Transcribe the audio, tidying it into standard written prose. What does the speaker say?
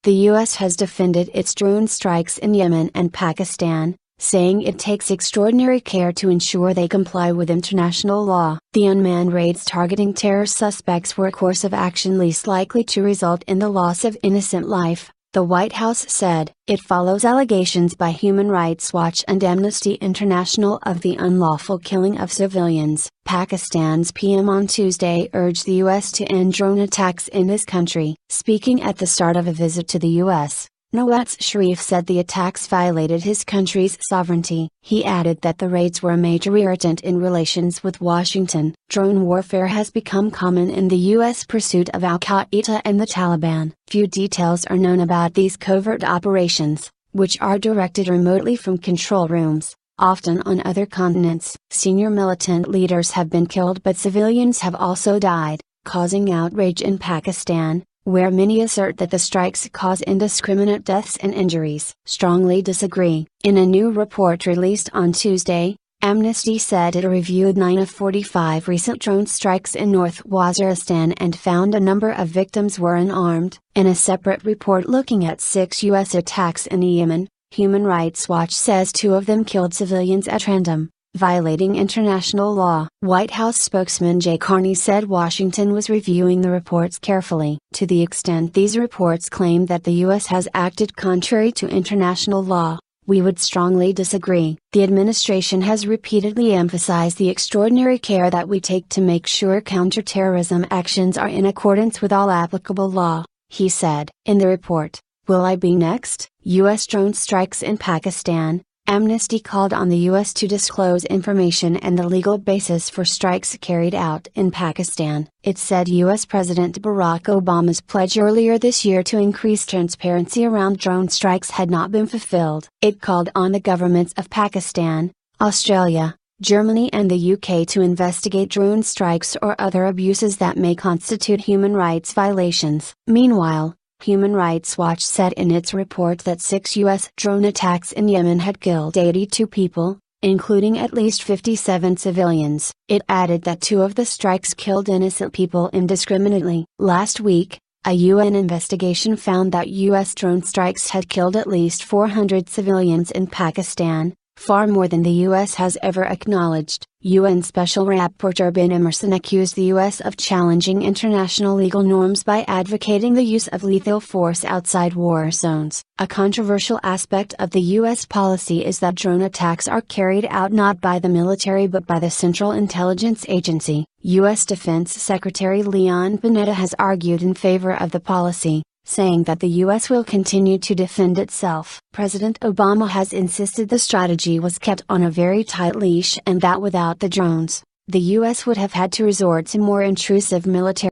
The U.S. has defended its drone strikes in Yemen and Pakistan, saying it takes extraordinary care to ensure they comply with international law. The unmanned raids targeting terror suspects were a course of action least likely to result in the loss of innocent life, the White House said. It follows allegations by Human Rights Watch and Amnesty International of the unlawful killing of civilians. Pakistan's PM on Tuesday urged the U.S. to end drone attacks in his country. Speaking at the start of a visit to the U.S., Nawaz Sharif said the attacks violated his country's sovereignty. He added that the raids were a major irritant in relations with Washington. Drone warfare has become common in the U.S. pursuit of al-Qaeda and the Taliban. Few details are known about these covert operations, which are directed remotely from control rooms, often on other continents. Senior militant leaders have been killed, but civilians have also died, causing outrage in Pakistan, where many assert that the strikes cause indiscriminate deaths and injuries. Strongly disagree. In a new report released on Tuesday, Amnesty said it reviewed 9 of 45 recent drone strikes in North Waziristan and found a number of victims were unarmed. In a separate report looking at 6 U.S. attacks in Yemen, Human Rights Watch says 2 of them killed civilians at random, violating international law. White House spokesman Jay Carney said Washington was reviewing the reports carefully. To the extent these reports claim that the U.S. has acted contrary to international law, we would strongly disagree. The administration has repeatedly emphasized the extraordinary care that we take to make sure counterterrorism actions are in accordance with all applicable law, he said. In the report, "Will I Be Next? U.S. Drone Strikes in Pakistan," Amnesty called on the U.S. to disclose information and the legal basis for strikes carried out in Pakistan. It said U.S. President Barack Obama's pledge earlier this year to increase transparency around drone strikes had not been fulfilled. It called on the governments of Pakistan, Australia, Germany and the UK to investigate drone strikes or other abuses that may constitute human rights violations. Meanwhile, Human Rights Watch said in its report that 6 U.S. drone attacks in Yemen had killed 82 people, including at least 57 civilians. It added that 2 of the strikes killed innocent people indiscriminately. Last week, a UN investigation found that U.S. drone strikes had killed at least 400 civilians in Pakistan, far more than the U.S. has ever acknowledged. UN Special Rapporteur Ben Emerson accused the U.S. of challenging international legal norms by advocating the use of lethal force outside war zones. A controversial aspect of the U.S. policy is that drone attacks are carried out not by the military but by the Central Intelligence Agency. U.S. Defense Secretary Leon Panetta has argued in favor of the policy, saying that the U.S. will continue to defend itself. President Obama has insisted the strategy was kept on a very tight leash and that without the drones, the U.S. would have had to resort to more intrusive military